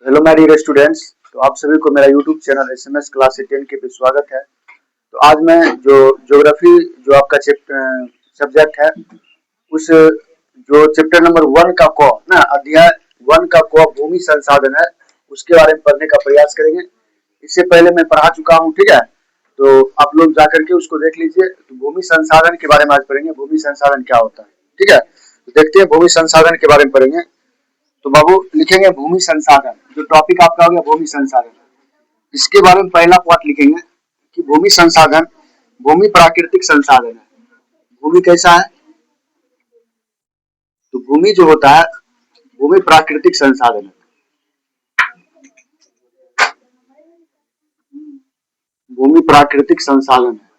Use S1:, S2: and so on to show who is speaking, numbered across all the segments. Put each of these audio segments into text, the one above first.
S1: Hello my dear students. तो आप सभी को मेरा यूट्यूब चैनल एसएमएस क्लास 10 के पे स्वागत है। तो आज मैं जो ज्योग्राफी जो आपका सब्जेक्ट है उस जो चैप्टर नंबर 1 का क ना अध्याय 1 का क भूमि संसाधन है उसके बारे में पढ़ने का प्रयास करेंगे। इससे पहले मैं पढ़ा चुका हूँ, ठीक है। तो आप लोग जाकर के उसको देख लीजिए। तो भूमि संसाधन के बारे में आज पढ़ेंगे, भूमि संसाधन क्या होता है, ठीक है। तो देखते हैं भूमि संसाधन के बारे में पढ़ेंगे। तो बाबू लिखेंगे भूमि संसाधन, जो टॉपिक आपका हो गया भूमि संसाधन। इसके बारे में पहला पार्ट लिखेंगे कि भूमि संसाधन भूमि प्राकृतिक संसाधन है। भूमि कैसा है? तो भूमि जो होता है भूमि प्राकृतिक संसाधन है। भूमि प्राकृतिक संसाधन है।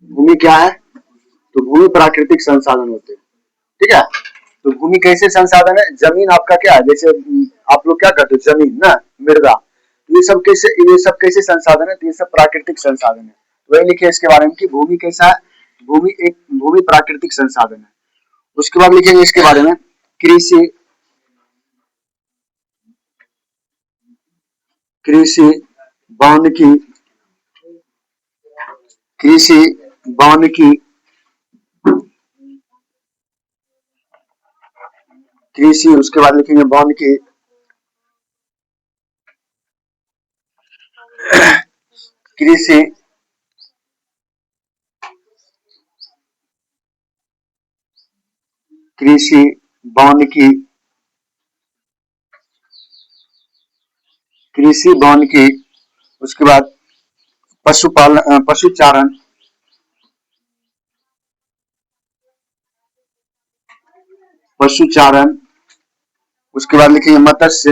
S1: भूमि क्या है? तो भूमि प्राकृतिक संसाधन होते हैं, ठीक है। तो भूमि कैसे संसाधन है? जमीन आपका क्या है, जैसे आप लोग क्या करते हो, जमीन ना, मृदा, तो ये सब कैसे संसाधन है? तो ये सब प्राकृतिक संसाधन है। तो वही लिखिए इसके बारे में कि भूमि कैसा है। भूमि प्राकृतिक संसाधन है। उसके बाद लिखेंगे इसके बारे में कृषि कृषि वानिकी कृषि वानिकी कृषि। उसके बाद लिखेंगे वानिकी कृषि कृषि वानिकी कृषि वानिकी। उसके बाद पशुपालन पशुचारण पशुचारण। उसके बाद लिखेंगे मत्स्य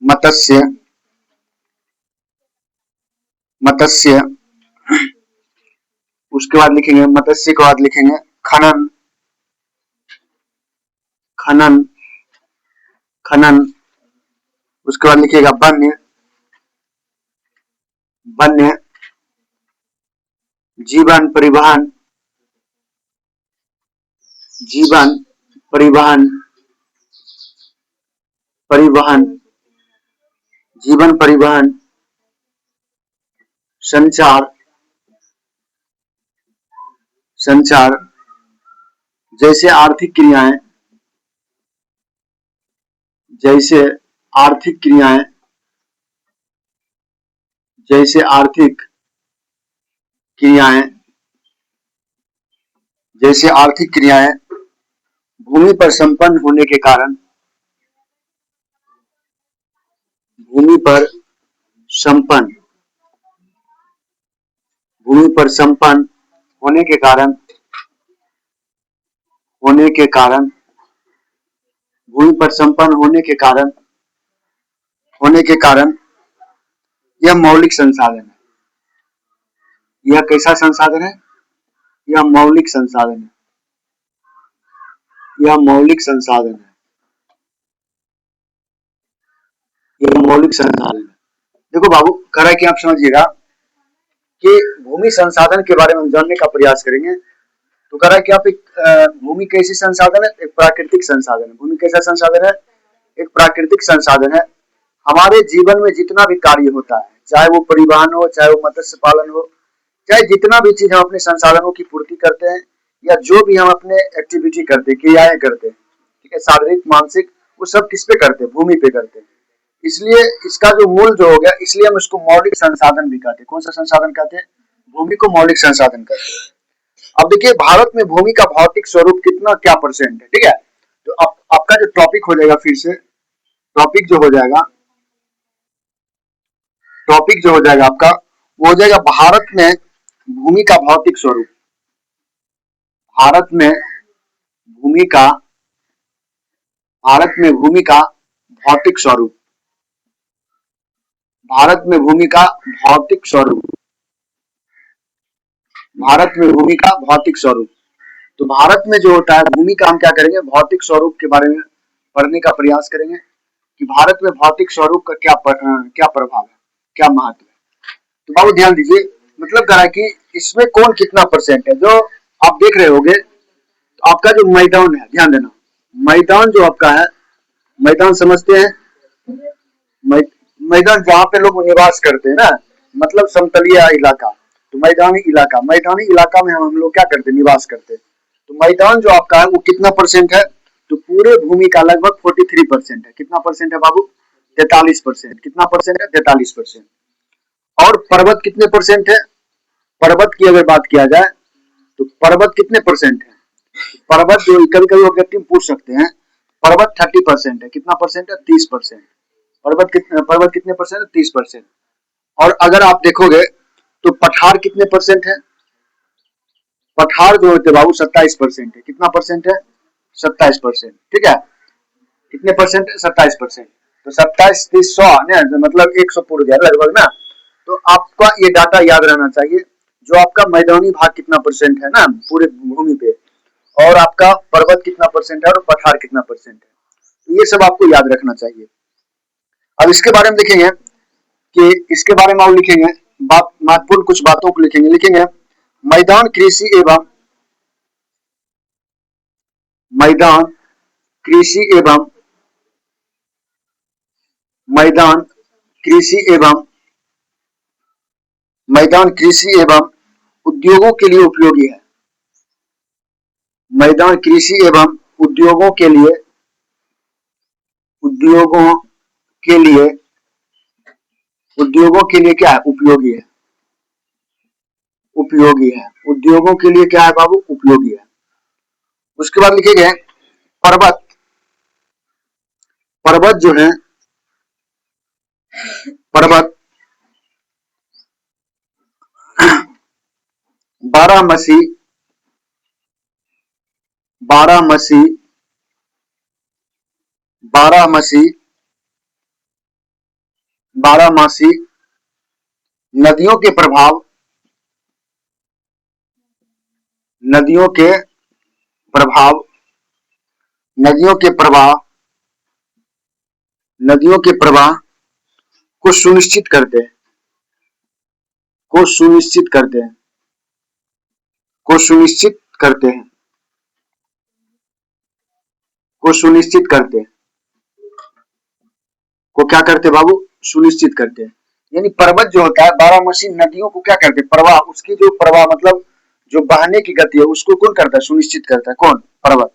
S1: मत्स्य मत्स्य। उसके बाद लिखेंगे मत्स्य के बाद लिखेंगे खनन खनन खनन। उसके बाद लिखिएगा वन्य वन्य जीवन परिवहन जीवन परिवहन परिवहन जीवन परिवहन संचार संचार। जैसे आर्थिक क्रियाएं जैसे आर्थिक क्रियाएं जैसे आर्थिक क्रियाएं जैसे आर्थिक क्रियाएं भूमि पर संपन्न होने के कारण भूमि पर संपन्न भूमि पर संपन्न होने के कारण होने के कारण भूमि पर संपन्न होने के कारण यह मौलिक संसाधन है। यह कैसा संसाधन है? यह मौलिक संसाधन है। यह मौलिक संसाधन है। यह मौलिक संसाधन है। देखो बाबू, कह रहा है कि आप समझिएगा कि भूमि संसाधन के बारे में हम जानने का प्रयास करेंगे। तो कह रहा है कि आप एक भूमि कैसी संसाधन है? एक प्राकृतिक संसाधन है। भूमि कैसा संसाधन है? एक प्राकृतिक संसाधन है। हमारे जीवन में जितना भी कार्य होता है, चाहे वो परिवहन हो, चाहे वो मत्स्य पालन हो, चाहे जितना भी चीज हम अपने संसाधनों की पूर्ति करते हैं या जो भी हम अपने एक्टिविटी करते हैं, क्रियाएं करते हैं, ठीक है, शारीरिक मानसिक, वो सब किस पे करते हैं? भूमि पे करते हैं। इसलिए इसका जो मूल जो हो गया, इसलिए हम इसको मौलिक संसाधन भी कहते हैं। कौन सा संसाधन कहते हैं? भूमि को मौलिक संसाधन कहते हैं। अब देखिए भारत में भूमि का भौतिक स्वरूप कितना क्या परसेंट है, ठीक है। तो आपका जो टॉपिक हो जाएगा, फिर से टॉपिक जो हो जाएगा टॉपिक जो हो जाएगा आपका, वो हो जाएगा भारत में भूमि का भौतिक स्वरूप। भारत में भूमि का भारत में भूमि का भौतिक स्वरूप। भारत में भूमि का भौतिक स्वरूप। भारत में भूमि का भौतिक स्वरूप। तो भारत में जो होता है भूमि का, हम क्या करेंगे? भौतिक स्वरूप के बारे में पढ़ने का प्रयास करेंगे कि भारत में भौतिक स्वरूप का क्या प्रभाव है, क्या महत्व है। तो बाबू ध्यान दीजिए, मतलब कह रहा है कि इसमें कौन कितना परसेंट है। जो आप देख रहे होगे, तो आपका जो मैदान है, ध्यान देना, मैदान जो आपका है मैदान समझते हैं? मैदान जहाँ पे लोग निवास करते हैं ना, मतलब समतलीय इलाका। तो मैदानी इलाका में हम लोग क्या करते हैं, निवास करते हैं। तो मैदान जो आपका है वो कितना परसेंट है, तो पूरे भूमि का लगभग 43% है। कितना परसेंट है बाबू? 43%। कितना परसेंट है? 43%। और पर्वत कितने परसेंट है? पर्वत की अगर बात किया जाए तो पर्वत कितने परसेंट है? पर्वत जो कभी कभी व्यक्ति पूछ सकते हैं, पर्वत 30% है। कितना परसेंट है? 30%। पर्वत कितने परसेंट है? 30%। और अगर आप देखोगे तो पठार कितने परसेंट है? पठार जो होते बाबू 27% है। कितना परसेंट है? 27%। ठीक है, कितने परसेंट है? 27%। तो 27 30 100 मतलब 100 पूर्ण गया लगभग ना। तो आपका ये डाटा याद रहना चाहिए, जो आपका मैदानी भाग कितना परसेंट है ना पूरे भूमि पे, और आपका पर्वत कितना परसेंट है और पठार कितना परसेंट है। तो ये सब आपको याद रखना चाहिए। अब इसके बारे में देखेंगे कि इसके बारे में आप लिखेंगे, बात महत्वपूर्ण कुछ बातों को लिखेंगे मैदान कृषि एवं मैदान कृषि एवं मैदान कृषि एवं मैदान कृषि एवं उद्योगों के लिए उपयोगी है। मैदान कृषि एवं उद्योगों के लिए उद्योगों के लिए उद्योगों के लिए क्या है? उपयोगी है। उपयोगी है। उद्योगों के लिए क्या है बाबू? उपयोगी है। उसके बाद लिखेंगे पर्वत। पर्वत जो है, पर्वत बारामसी बारामसी बारामसी बारामासी नदियों के प्रभाव नदियों के प्रभाव नदियों के प्रवाह नदियों के प्रवाह को सुनिश्चित करते हैं को सुनिश्चित करते हैं को सुनिश्चित करते हैं को सुनिश्चित करते हैं को क्या करते हैं बाबू? सुनिश्चित करते हैं। यानी पर्वत जो होता है बारामासी नदियों को क्या करते हैं? प्रवाह, उसकी जो प्रवाह मतलब जो बहने की गति है उसको कौन करता है? सुनिश्चित करता है। कौन? पर्वत।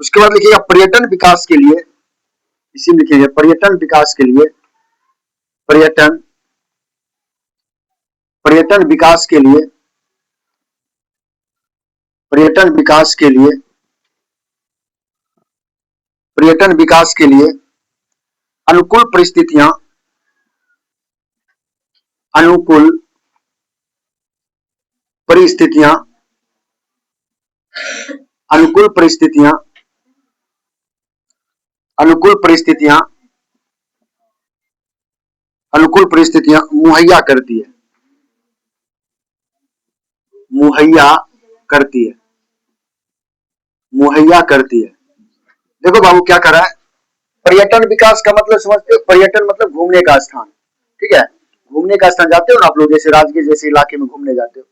S1: उसके बाद लिखिएगा पर्यटन विकास के लिए, इसी में लिखिएगा पर्यटन विकास के लिए पर्यटन पर्यटन विकास के लिए पर्यटन विकास के लिए पर्यटन विकास के लिए अनुकूल परिस्थितियां अनुकूल परिस्थितियां अनुकूल परिस्थितियां अनुकूल परिस्थितियां अनुकूल परिस्थितियां मुहैया करती है मुहैया करती है मुहैया करती है। देखो बाबू क्या कर रहा है, पर्यटन विकास का मतलब समझते हो? पर्यटन मतलब घूमने का स्थान। ठीक है, घूमने का स्थान जाते हो ना आप लोग, जैसे राजगीर जैसे इलाके में घूमने जाते हो,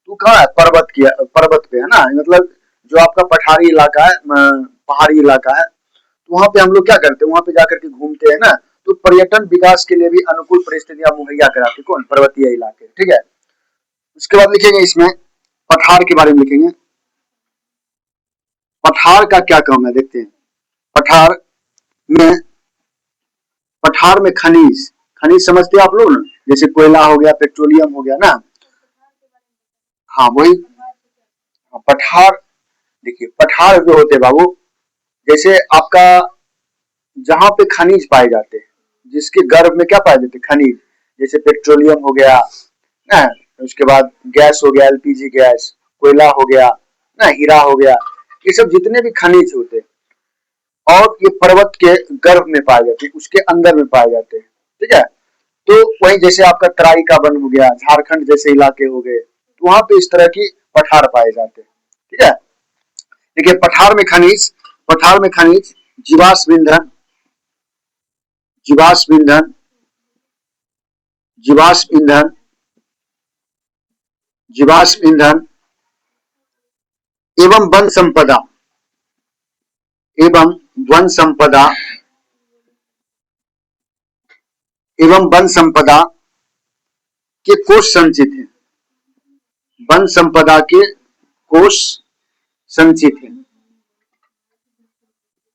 S1: तो कहाँ है? पर्वत पे है ना, मतलब जो आपका पठारी इलाका है, पहाड़ी इलाका है, तो वहां पे हम लोग क्या करते हैं? वहां पे जाकर के घूमते हैं ना। तो पर्यटन विकास के लिए भी अनुकूल परिस्थितियां मुहैया कराती कौन? पर्वतीय इलाके। ठीक है, उसके बाद लिखेंगे इसमें पठार के बारे में लिखेंगे। पठार का क्या काम है देखते हैं। पठार में पठार में खनिज खनिज समझते हैं आप लोग ना, जैसे कोयला हो गया, पेट्रोलियम हो गया ना। हाँ वही पठार। देखिए पठार जो होते हैं बाबू, जैसे आपका जहां पे खनिज पाए जाते हैं, जिसके गर्भ में क्या पाए जाते हैं? खनिज। जैसे पेट्रोलियम हो गया ना, उसके बाद गैस हो गया, एलपीजी गैस, कोयला हो गया ना, हीरा हो गया, ये सब जितने भी खनिज होते हैं और ये पर्वत के गर्भ में पाए जाते हैं, उसके अंदर में पाए जाते हैं। ठीक है, तो वही जैसे आपका तराई का वन हो गया, झारखंड जैसे इलाके हो गए, तो वहां पे इस तरह की पठार पाए जाते हैं। ठीक है, देखिए पठार में खनिज जीवाश्म ईंधन जीवाश्म ईंधन जीवाश्म ईंधन जीवाश्म ईंधन एवं वन संपदा एवं वन संपदा एवं वन संपदा के कोष संचित है। वन संपदा के कोष संचित है।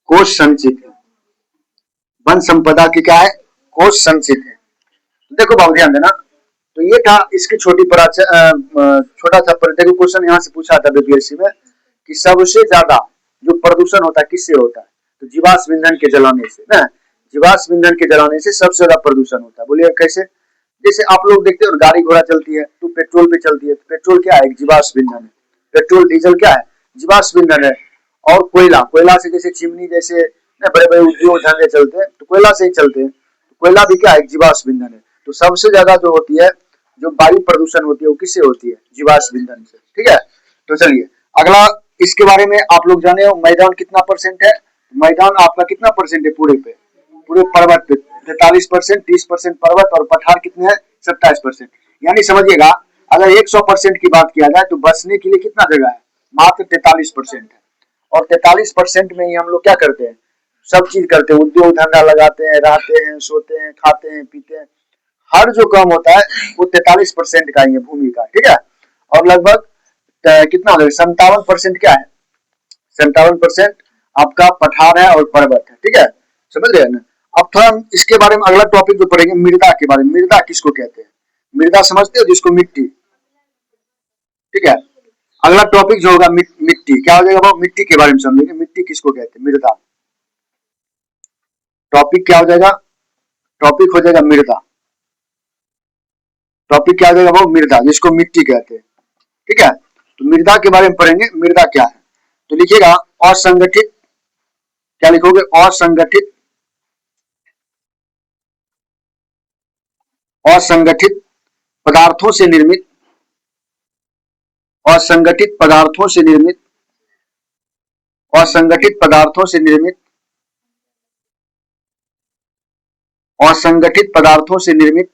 S1: कोष संचित है। वन संपदा की क्या है? कोष संचित है। देखो बाबू ध्यान देना, तो ये था इसकी छोटा सा देखो क्वेश्चन यहाँ से पूछा था बीपीएससी में कि सबसे ज्यादा जो प्रदूषण होता है किससे होता है? तो जीवाश्म ईंधन के जलाने से ना, जीवाश्म ईंधन के जलाने से सबसे ज्यादा प्रदूषण होता है। बोलिए कैसे? जैसे आप लोग देखते हो गाड़ी घोड़ा चलती है तो पेट्रोल पे चलती है, पेट्रोल क्या है? जीवाश्म ईंधन है। पेट्रोल डीजल क्या है? जीवाश्म ईंधन है। और कोयला, कोयला से जैसे चिमनी जैसे बड़े बड़े उद्योग धंधे चलते हैं तो कोयला से ही चलते हैं, तो कोयला भी क्या है? जीवाश्म ईंधन है। तो सबसे ज्यादा जो होती है, जो वायु प्रदूषण होती है वो किससे होती है? जीवाश्म ईंधन से। ठीक है, तो चलिए अगला इसके बारे में आप लोग जाने हो, मैदान कितना परसेंट है? मैदान आपका कितना परसेंट है पूरे पे? पूरे पर्वत पे 43%, 30% पर्वत और पठार कितने हैं? 27%। यानी समझिएगा अगर 100% की बात किया जाए तो बसने के लिए कितना जगह है? मात्र 43% है। और 43% में ही हम लोग क्या करते हैं? सब चीज करते हैं, उद्योग धंधा लगाते हैं, रहते हैं, सोते हैं, खाते हैं, पीते हैं। हर जो काम होता है वो 43% का ही है भूमि का। ठीक है, और लगभग कितना 57% क्या है? 57% आपका पठार है और पर्वत है। ठीक है, समझ रहे हैं ना? अब थोड़ा हम इसके बारे में अगला टॉपिक जो पढ़ेंगे मृदा के बारे में। मृदा किसको कहते हैं? मृदा समझते हो? जिसको मिट्टी। ठीक है, अगला टॉपिक जो होगा मिट्टी। क्या हो जाएगा वो? मिट्टी के बारे में समझेंगे। मिट्टी किसको कहते हैं? मृदा। टॉपिक क्या हो जाएगा? टॉपिक हो जाएगा मृदा। टॉपिक क्या हो जाएगा वो? मृदा, जिसको मिट्टी कहते हैं। ठीक है, तो मृदा के बारे में पढ़ेंगे। मृदा क्या है? तो लिखिएगा असंगठित, क्या लिखोगे? असंगठित, असंगठित पदार्थों से निर्मित, असंगठित पदार्थों से निर्मित, असंगठित पदार्थों से निर्मित, असंगठित पदार्थों से निर्मित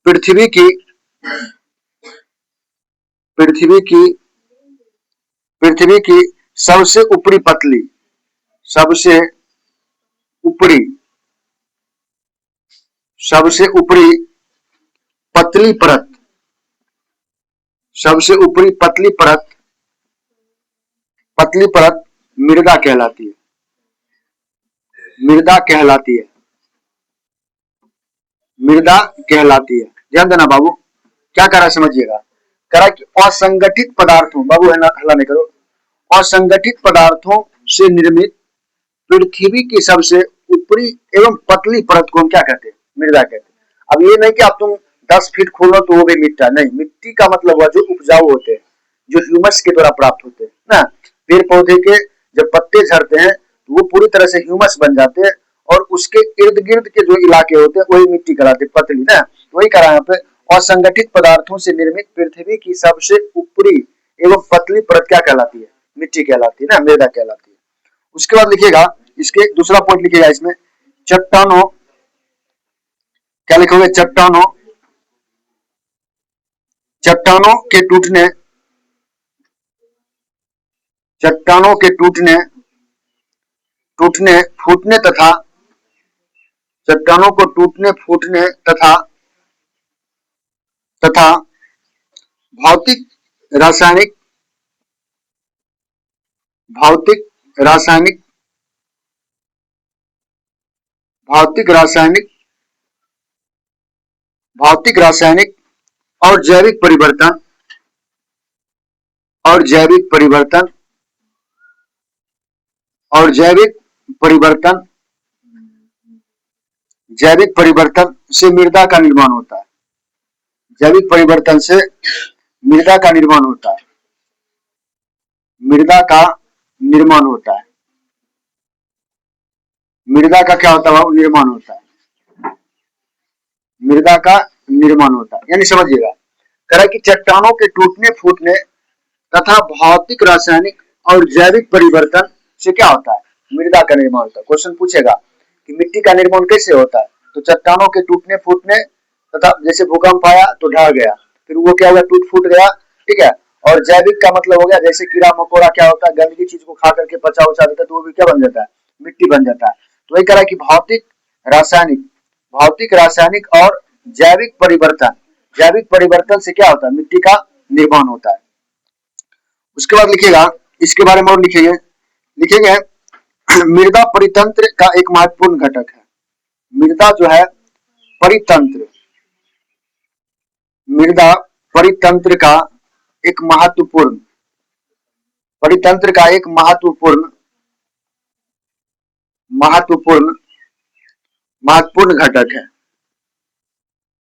S1: पृथ्वी की, पृथ्वी की, पृथ्वी की सबसे ऊपरी पतली, सबसे ऊपरी, सबसे ऊपरी पतली परत, सबसे ऊपरी पतली परत, पतली परत मृदा कहलाती है। मृदा कहलाती है। मृदा कहलाती है। ध्यान देना बाबू, क्या करा समझिएगा। करा कि असंगठित पदार्थों, बाबू है ना, हल्ला नहीं करो, असंगठित पदार्थों से निर्मित पृथ्वी की सबसे ऊपरी एवं पतली परत को हम क्या कहते हैं? मृदा कहते हैं। अब ये नहीं कि आप तुम 10 फीट खोलो तो वो भी मिट्टा, नहीं। मिट्टी का मतलब हुआ जो उपजाऊ होते हैं, जो ह्यूमस के द्वारा प्राप्त होते हैं ना। पेड़ पौधे के जब पत्ते झड़ते हैं तो वो पूरी तरह से ह्यूमस बन जाते हैं और उसके इर्द गिर्द के जो इलाके होते हैं वही मिट्टी कहलाते हैं, पतली ना। वही करा यहाँ पे, असंगठित पदार्थों से निर्मित पृथ्वी की सबसे ऊपरी एवं पतली परत क्या कहलाती है? मिट्टी कहलाती है ना, मृदा कहलाती है। उसके बाद लिखिएगा, इसके दूसरा पॉइंट लिखिएगा इसमें, चट्टानों, क्या लिखोगे? चट्टानों, चट्टानों के टूटने, चट्टानों के टूटने, टूटने फूटने तथा, चट्टानों को टूटने फूटने तथा, तथा भौतिक रासायनिक, भौतिक रासायनिक, भौतिक रासायनिक, भौतिक रासायनिक और जैविक परिवर्तन, और जैविक परिवर्तन, और जैविक परिवर्तन, जैविक परिवर्तन से मृदा का निर्माण होता है। जैविक परिवर्तन से मृदा का निर्माण होता है। मृदा का निर्माण होता है। मृदा का क्या होता है? निर्माण होता है। मृदा का निर्माण होता है, यानी समझिएगा करा कि चट्टानों के टूटने फूटने तथा भौतिक रासायनिक और जैविक परिवर्तन से क्या होता है? मृदा का निर्माण होता है। क्वेश्चन पूछेगा कि मिट्टी का निर्माण कैसे होता है? तो चट्टानों के टूटने फूटने तथा जैसे भूकंप आया तो ढह गया, फिर वो क्या हुआ? टूट फूट गया। ठीक है, और जैविक का मतलब हो गया जैसे कीड़ा मकोड़ा क्या होता है? गंदगी चीज को खा करके पचा उचा देता है तो वो भी क्या बन जाता है? मिट्टी बन जाता है। तो वही करा कि भौतिक रासायनिक भौतिक, रासायनिक और जैविक परिवर्तन। जैविक परिवर्तन से क्या होता है? मिट्टी का निर्माण होता है। उसके बाद लिखिएगा, इसके बारे में और लिखेंगे मृदा परितंत्र का एक महत्वपूर्ण घटक है। मृदा जो है परितंत्र, मृदा परितंत्र का एक महत्वपूर्ण, परितंत्र का एक महत्वपूर्ण घटक है।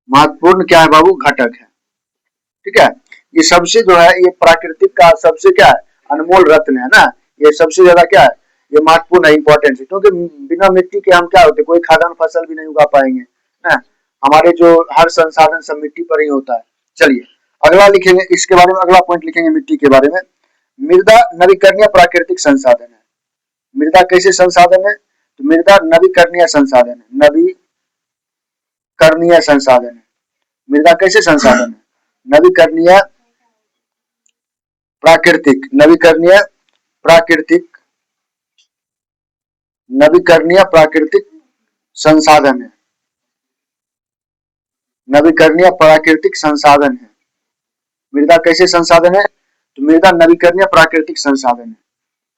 S1: महत्वपूर्ण क्या है बाबू? घटक है। ठीक है, ये सबसे जो है ये प्राकृतिक का सबसे क्या है? अनमोल रत्न है ना। ये सबसे ज्यादा क्या है? ये महत्वपूर्ण है, इंपॉर्टेंट है, क्योंकि बिना मिट्टी के हम क्या होते? कोई खाद्यान्न फसल भी नहीं उगा पाएंगे ना। हमारे जो हर संसाधन सब मिट्टी पर ही होता है। चलिए अगला लिखेंगे, इसके बारे में अगला पॉइंट लिखेंगे मिट्टी के बारे में। मृदा नवीकरणीय प्राकृतिक संसाधन है। मृदा कैसे संसाधन है? तो मृदा नवीकरणीय संसाधन है। नवीकरणीय संसाधन है। मृदा कैसे संसाधन है? नवीकरणीय प्राकृतिक, नवीकरणीय प्राकृतिक, नवीकरणीय प्राकृतिक संसाधन है। नवीकरणीय प्राकृतिक संसाधन है। मृदा कैसे संसाधन है? तो मृदा नवीकरणीय प्राकृतिक संसाधन है।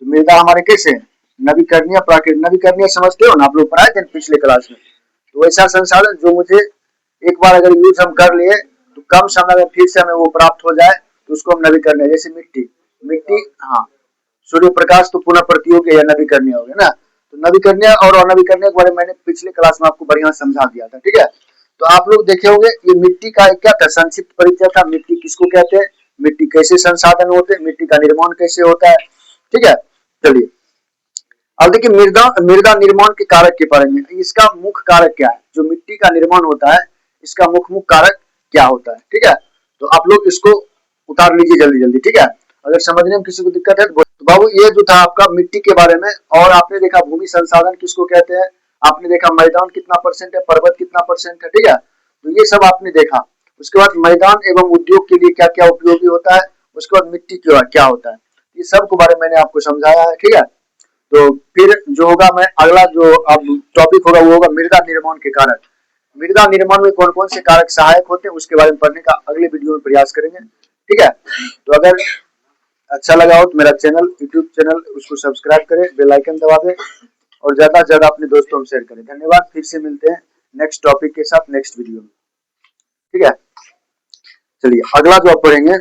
S1: तो मृदा हमारे कैसे है? नवीकरणीय प्राकृतिक। नवीकरणीय समझते हो ना, आप लोग पढ़ाए थे पिछले क्लास में। तो वैसा संसाधन जो मुझे एक बार अगर यूज हम कर लिए तो कम समय में फिर से हमें वो प्राप्त हो जाए, तो उसको हम नवीकरणीय। जैसे मिट्टी, हाँ, सूर्य प्रकाश तो पुनः प्रतियोगी या नवीकरणीय हो गया ना। तो नवीकरणीय और अनवीकरणीय के बारे में मैंने पिछले क्लास में आपको बढ़िया समझा दिया था। ठीक है, तो आप लोग देखे होंगे ये मिट्टी का क्या था? संक्षिप्त परिचय था। मिट्टी किसको कहते हैं, मिट्टी कैसे संसाधन होते हैं, मिट्टी का निर्माण कैसे होता है। ठीक है, चलिए अब देखिए मृदा निर्माण के कारक के बारे में। इसका मुख्य कारक क्या है? जो मिट्टी का निर्माण होता है इसका मुख्य कारक क्या होता है? ठीक है, तो आप लोग इसको उतार लीजिए जल्दी जल्दी। ठीक है, अगर समझने में किसी को दिक्कत है तो बाबू ये जो था आपका मिट्टी के बारे में। और आपने देखा भूमि संसाधन किसको कहते हैं, आपने देखा मैदान कितना परसेंट है, पर्वत कितना परसेंट है। ठीक है, तो ये सब आपने देखा। उसके बाद मैदान एवं उद्योग के लिए क्या क्या उपयोगी होता है, उसके बाद मिट्टी क्या होता है, ये सब के बारे में मैंने आपको समझाया है। ठीक है, तो फिर जो होगा, मैं अगला जो अब टॉपिक होगा वो होगा मृदा निर्माण के कारक। मृदा निर्माण में कौन कौन से कारक सहायक होते हैं उसके बारे में पढ़ने का अगले वीडियो में प्रयास करेंगे। ठीक है, तो अगर अच्छा लगा हो तो मेरा चैनल, यूट्यूब चैनल, उसको सब्सक्राइब करें, बेल आइकन दबा दें और ज्यादा से ज्यादा अपने दोस्तों में शेयर करें। धन्यवाद। फिर से मिलते हैं नेक्स्ट टॉपिक के साथ नेक्स्ट वीडियो में। ठीक है, चलिए अगला जो आप पढ़ेंगे